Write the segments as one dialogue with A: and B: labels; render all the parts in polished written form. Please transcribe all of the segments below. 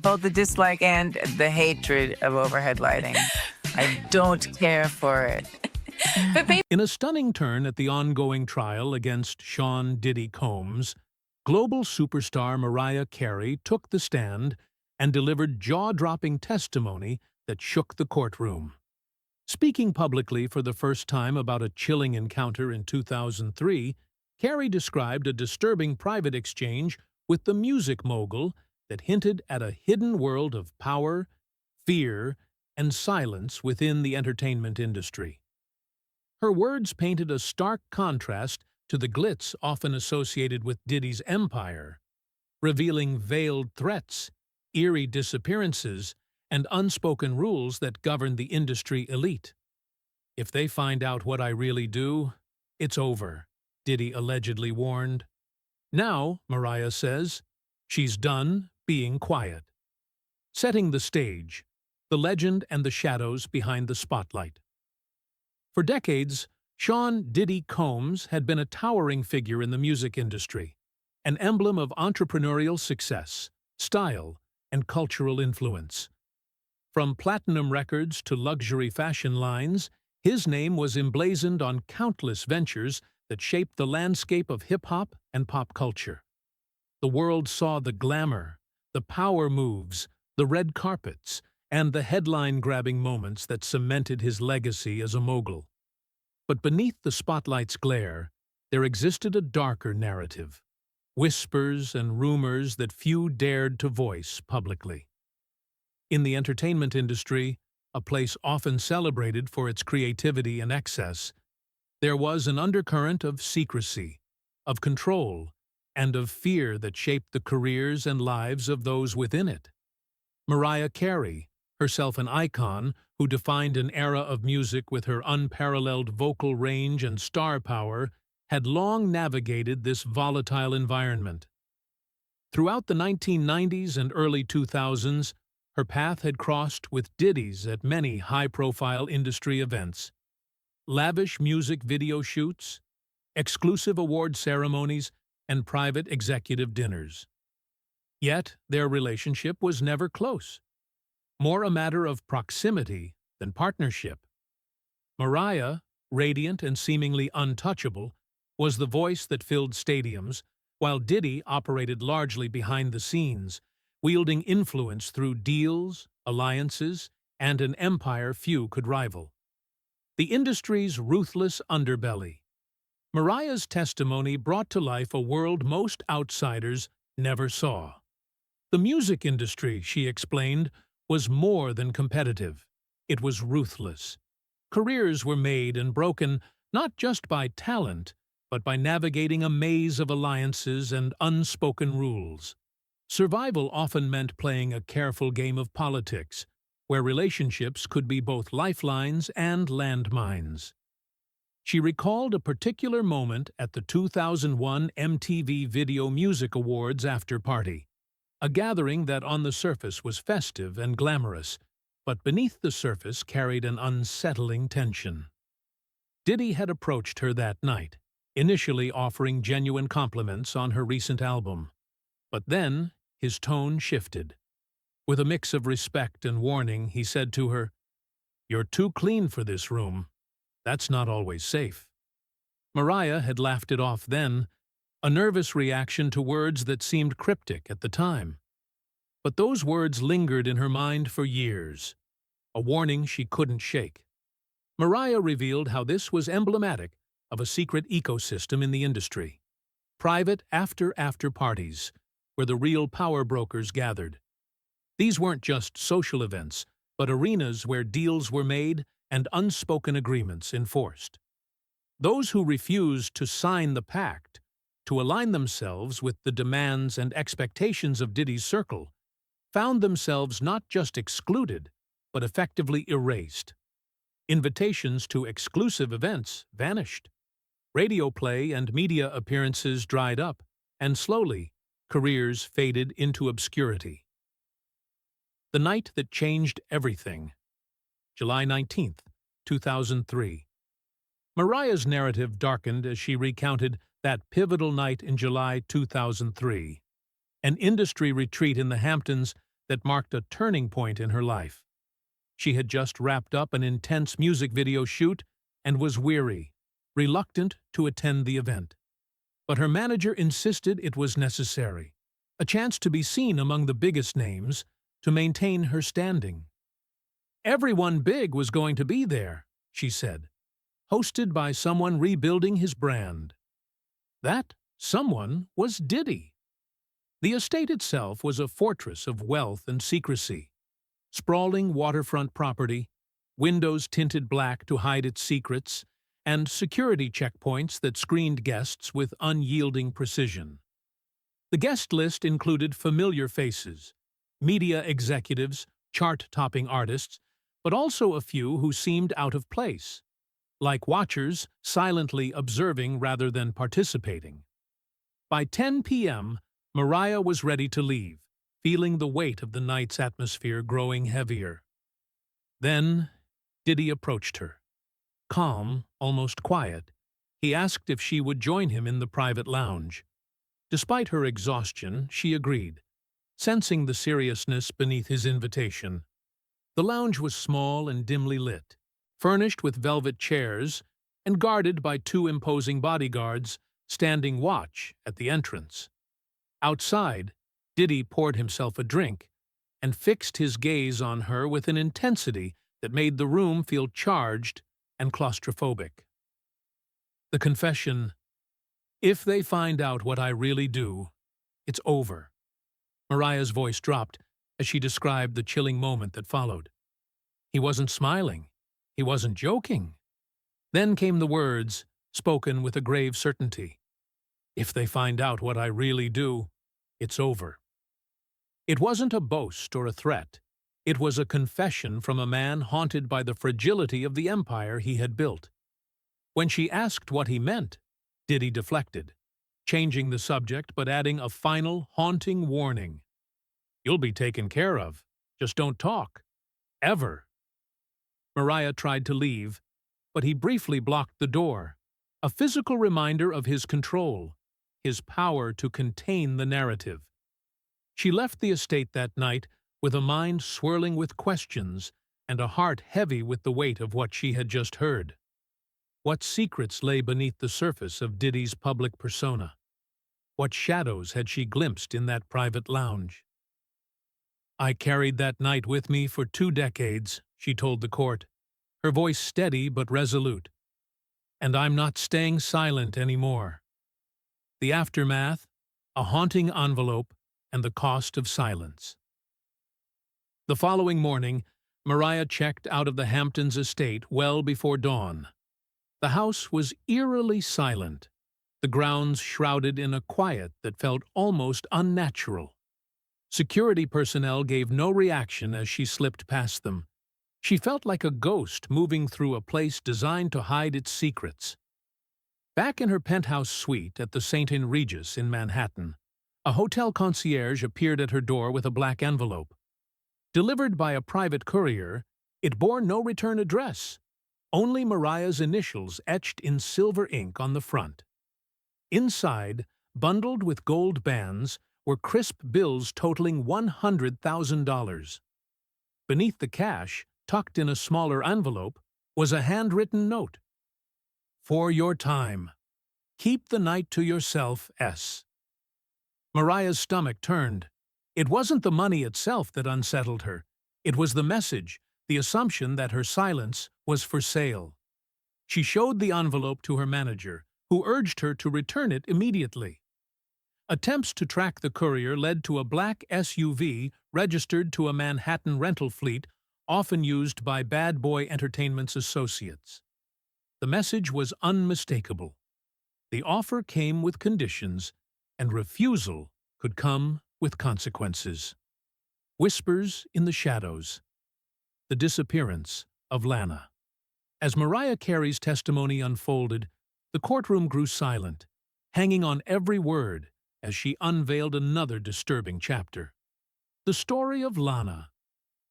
A: Both the dislike and the hatred of overhead lighting. I don't care for it.
B: But baby,
C: In a stunning turn at the ongoing trial against Sean Diddy Combs, global superstar Mariah Carey took the stand and delivered jaw-dropping testimony that shook the courtroom. Speaking publicly for the first time about a chilling encounter in 2003, Carey described a disturbing private exchange with the music mogul that hinted at a hidden world of power, fear, and silence within the entertainment industry. Her words painted a stark contrast to the glitz often associated with Diddy's empire, revealing veiled threats, eerie disappearances, and unspoken rules that govern the industry elite. "If they find out what I really do, it's over," Diddy allegedly warned. Now, Mariah says, she's done being quiet. Setting the stage, the legend and the shadows behind the spotlight. For decades, Sean Diddy Combs had been a towering figure in the music industry, an emblem of entrepreneurial success, style, and cultural influence. From platinum records to luxury fashion lines, his name was emblazoned on countless ventures that shaped the landscape of hip-hop and pop culture. The world saw the glamour, the power moves, the red carpets, and the headline-grabbing moments that cemented his legacy as a mogul. But beneath the spotlight's glare, there existed a darker narrative, whispers and rumors that few dared to voice publicly. In the entertainment industry, a place often celebrated for its creativity and excess, there was an undercurrent of secrecy, of control, and of fear that shaped the careers and lives of those within it. Mariah Carey, herself an icon who defined an era of music with her unparalleled vocal range and star power, had long navigated this volatile environment. Throughout the 1990s and early 2000s, her path had crossed with Diddy's at many high-profile industry events. Lavish music video shoots, exclusive award ceremonies, and private executive dinners. Yet their relationship was never close, more a matter of proximity than partnership. Mariah, radiant and seemingly untouchable, was the voice that filled stadiums, while Diddy operated largely behind the scenes, wielding influence through deals, alliances, and an empire few could rival. The industry's ruthless underbelly. Mariah's testimony brought to life a world most outsiders never saw. The music industry, she explained, was more than competitive. It was ruthless. Careers were made and broken not just by talent, but by navigating a maze of alliances and unspoken rules. Survival often meant playing a careful game of politics, where relationships could be both lifelines and landmines. She recalled a particular moment at the 2001 MTV Video Music Awards after-party, a gathering that on the surface was festive and glamorous, but beneath the surface carried an unsettling tension. Diddy had approached her that night, initially offering genuine compliments on her recent album. But then, his tone shifted. With a mix of respect and warning, he said to her, "You're too clean for this room. That's not always safe." Mariah had laughed it off then, a nervous reaction to words that seemed cryptic at the time. But those words lingered in her mind for years, a warning she couldn't shake. Mariah revealed how this was emblematic of a secret ecosystem in the industry. Private after-after parties, where the real power brokers gathered. These weren't just social events, but arenas where deals were made and unspoken agreements enforced. Those who refused to sign the pact, to align themselves with the demands and expectations of Diddy's circle, found themselves not just excluded, but effectively erased. Invitations to exclusive events vanished. Radio play and media appearances dried up, and slowly, careers faded into obscurity. The night that changed everything. July 19th, 2003. Mariah's narrative darkened as she recounted that pivotal night in July 2003, an industry retreat in the Hamptons that marked a turning point in her life. She had just wrapped up an intense music video shoot and was weary, reluctant to attend the event. But her manager insisted it was necessary, a chance to be seen among the biggest names, to maintain her standing. Everyone big was going to be there, she said, hosted by someone rebuilding his brand. That someone was Diddy. The estate itself was a fortress of wealth and secrecy. Sprawling waterfront property, windows tinted black to hide its secrets, and security checkpoints that screened guests with unyielding precision. The guest list included familiar faces, media executives, chart-topping artists, but also a few who seemed out of place, like watchers silently observing rather than participating. By 10 p.m., Mariah was ready to leave, feeling the weight of the night's atmosphere growing heavier. Then, Diddy approached her. Calm, almost quiet, he asked if she would join him in the private lounge. Despite her exhaustion, she agreed, sensing the seriousness beneath his invitation. The lounge was small and dimly lit, furnished with velvet chairs and guarded by two imposing bodyguards standing watch at the entrance. Outside, Diddy poured himself a drink and fixed his gaze on her with an intensity that made the room feel charged and claustrophobic. The confession, "If they find out what I really do, it's over." Mariah's voice dropped as she described the chilling moment that followed. He wasn't smiling. He wasn't joking. Then came the words, spoken with a grave certainty. "If they find out what I really do, it's over." It wasn't a boast or a threat. It was a confession from a man haunted by the fragility of the empire he had built. When she asked what he meant, Diddy deflected, changing the subject but adding a final, haunting warning. "You'll be taken care of. Just don't talk. Ever." Mariah tried to leave, but he briefly blocked the door, a physical reminder of his control, his power to contain the narrative. She left the estate that night with a mind swirling with questions and a heart heavy with the weight of what she had just heard. What secrets lay beneath the surface of Diddy's public persona? What shadows had she glimpsed in that private lounge? "I carried that night with me for 2 decades, she told the court, her voice steady but resolute. "And I'm not staying silent anymore." The aftermath, a haunting envelope, and the cost of silence. The following morning, Mariah checked out of the Hamptons estate well before dawn. The house was eerily silent, the grounds shrouded in a quiet that felt almost unnatural. Security personnel gave no reaction as she slipped past them. She felt like a ghost moving through a place designed to hide its secrets. Back in her penthouse suite at the St. Regis in Manhattan, a hotel concierge appeared at her door with a black envelope. Delivered by a private courier, it bore no return address, only Mariah's initials etched in silver ink on the front. Inside, bundled with gold bands, were crisp bills totaling $100,000. Beneath the cash, tucked in a smaller envelope, was a handwritten note. "For your time. Keep the night to yourself, S." Mariah's stomach turned. It wasn't the money itself that unsettled her. It was the message, the assumption that her silence was for sale. She showed the envelope to her manager, who urged her to return it immediately. Attempts to track the courier led to a black SUV registered to a Manhattan rental fleet often used by Bad Boy Entertainment's associates. The message was unmistakable. The offer came with conditions, and refusal could come with consequences. Whispers in the shadows. The disappearance of Lana. As Mariah Carey's testimony unfolded, the courtroom grew silent, hanging on every word as she unveiled another disturbing chapter. The story of Lana,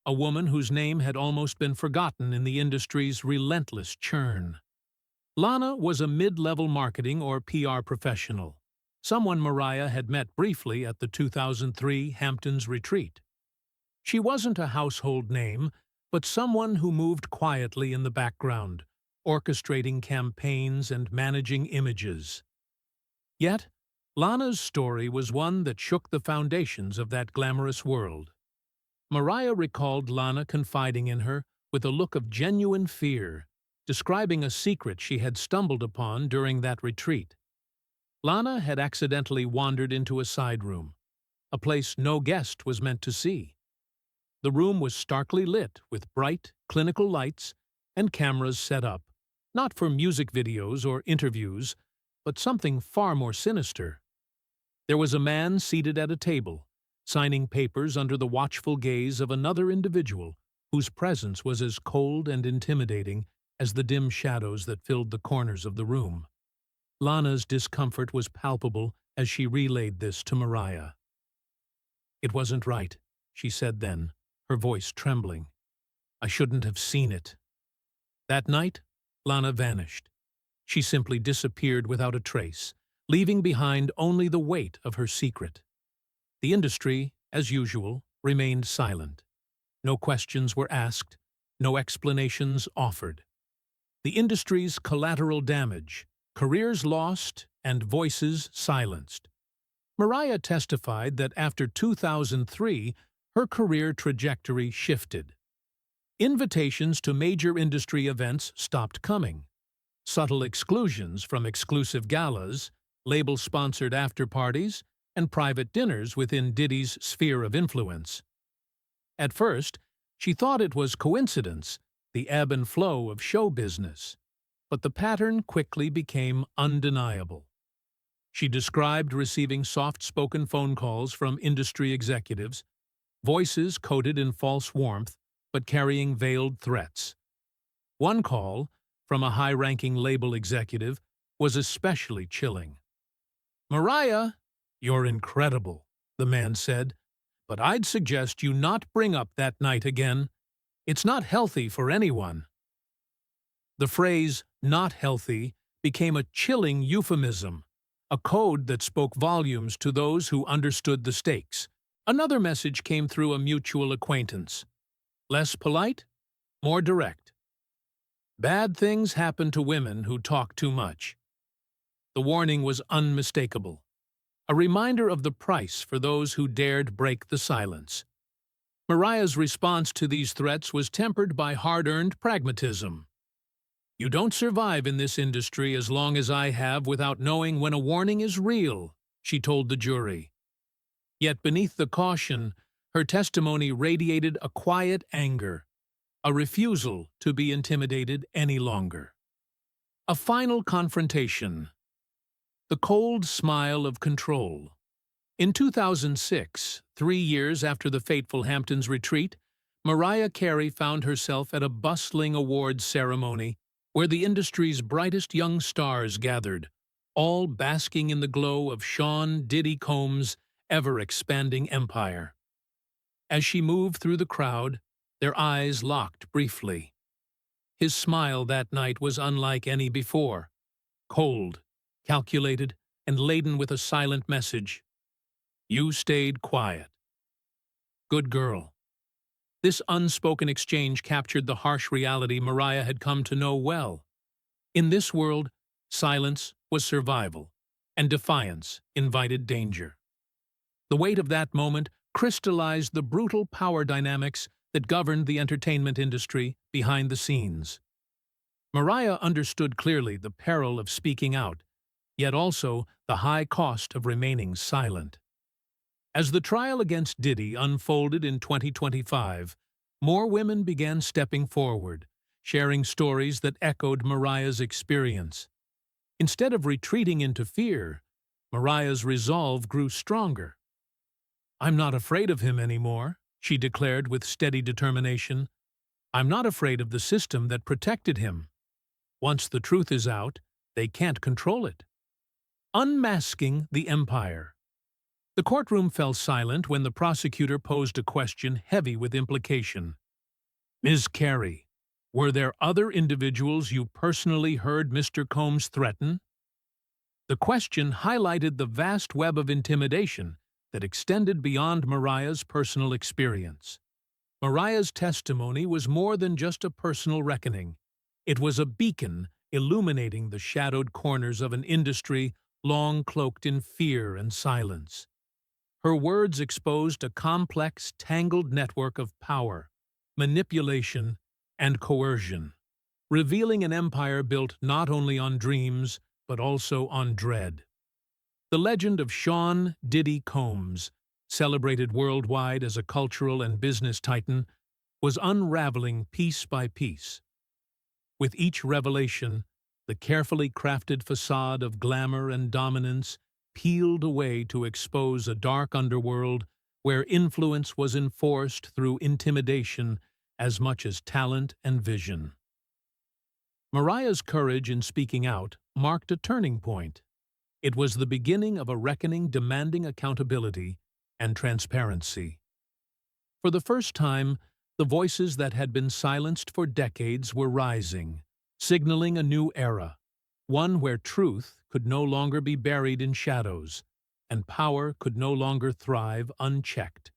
C: a woman whose name had almost been forgotten in the industry's relentless churn. Lana was a mid-level marketing or PR professional, someone Mariah had met briefly at the 2003 Hamptons retreat. She wasn't a household name, but someone who moved quietly in the background, orchestrating campaigns and managing images. Yet, Lana's story was one that shook the foundations of that glamorous world. Mariah recalled Lana confiding in her with a look of genuine fear, describing a secret she had stumbled upon during that retreat. Lana had accidentally wandered into a side room, a place no guest was meant to see. The room was starkly lit with bright, clinical lights and cameras set up, not for music videos or interviews, but something far more sinister. There was a man seated at a table, signing papers under the watchful gaze of another individual whose presence was as cold and intimidating as the dim shadows that filled the corners of the room. Lana's discomfort was palpable as she relayed this to Mariah. "It wasn't right," she said then, her voice trembling. "I shouldn't have seen it." That night, Lana vanished. She simply disappeared without a trace, leaving behind only the weight of her secret. The industry, as usual, remained silent. No questions were asked, no explanations offered. The industry's collateral damage, careers lost, and voices silenced. Mariah testified that after 2003, her career trajectory shifted. Invitations to major industry events stopped coming. Subtle exclusions from exclusive galas, label-sponsored after-parties, and private dinners within Diddy's sphere of influence. At first, she thought it was coincidence, the ebb and flow of show business, but the pattern quickly became undeniable. She described receiving soft-spoken phone calls from industry executives, voices coated in false warmth but carrying veiled threats. One call, from a high-ranking label executive, was especially chilling. "Mariah, you're incredible," the man said, "but I'd suggest you not bring up that night again. It's not healthy for anyone." The phrase, "not healthy," became a chilling euphemism, a code that spoke volumes to those who understood the stakes. Another message came through a mutual acquaintance. Less polite, more direct. "Bad things happen to women who talk too much." The warning was unmistakable, a reminder of the price for those who dared break the silence. Mariah's response to these threats was tempered by hard-earned pragmatism. "You don't survive in this industry as long as I have without knowing when a warning is real," she told the jury. Yet beneath the caution, her testimony radiated a quiet anger, a refusal to be intimidated any longer. A final confrontation. The cold smile of control. In 2006, 3 years after the fateful Hamptons retreat, Mariah Carey found herself at a bustling awards ceremony where the industry's brightest young stars gathered, all basking in the glow of Sean "Diddy" Combs' ever-expanding empire. As she moved through the crowd, their eyes locked briefly. His smile that night was unlike any before, cold, calculated, and laden with a silent message. "You stayed quiet. Good girl." This unspoken exchange captured the harsh reality Mariah had come to know well. In this world, silence was survival, and defiance invited danger. The weight of that moment crystallized the brutal power dynamics that governed the entertainment industry behind the scenes. Mariah understood clearly the peril of speaking out, yet also the high cost of remaining silent. As the trial against Diddy unfolded in 2025, more women began stepping forward, sharing stories that echoed Mariah's experience. Instead of retreating into fear, Mariah's resolve grew stronger. "I'm not afraid of him anymore," she declared with steady determination. "I'm not afraid of the system that protected him. Once the truth is out, they can't control it." Unmasking the empire. The courtroom fell silent when the prosecutor posed a question heavy with implication. "Ms. Carey, were there other individuals you personally heard Mr. Combs threaten?" The question highlighted the vast web of intimidation that extended beyond Mariah's personal experience. Mariah's testimony was more than just a personal reckoning. It was a beacon illuminating the shadowed corners of an industry long cloaked in fear and silence. Her words exposed a complex, tangled network of power, manipulation, and coercion, revealing an empire built not only on dreams, but also on dread. The legend of Sean Diddy Combs, celebrated worldwide as a cultural and business titan, was unraveling piece by piece. With each revelation, the carefully crafted facade of glamour and dominance peeled away to expose a dark underworld where influence was enforced through intimidation as much as talent and vision. Mariah's courage in speaking out marked a turning point. It was the beginning of a reckoning demanding accountability and transparency. For the first time, the voices that had been silenced for decades were rising, signaling a new era, one where truth could no longer be buried in shadows, and power could no longer thrive unchecked.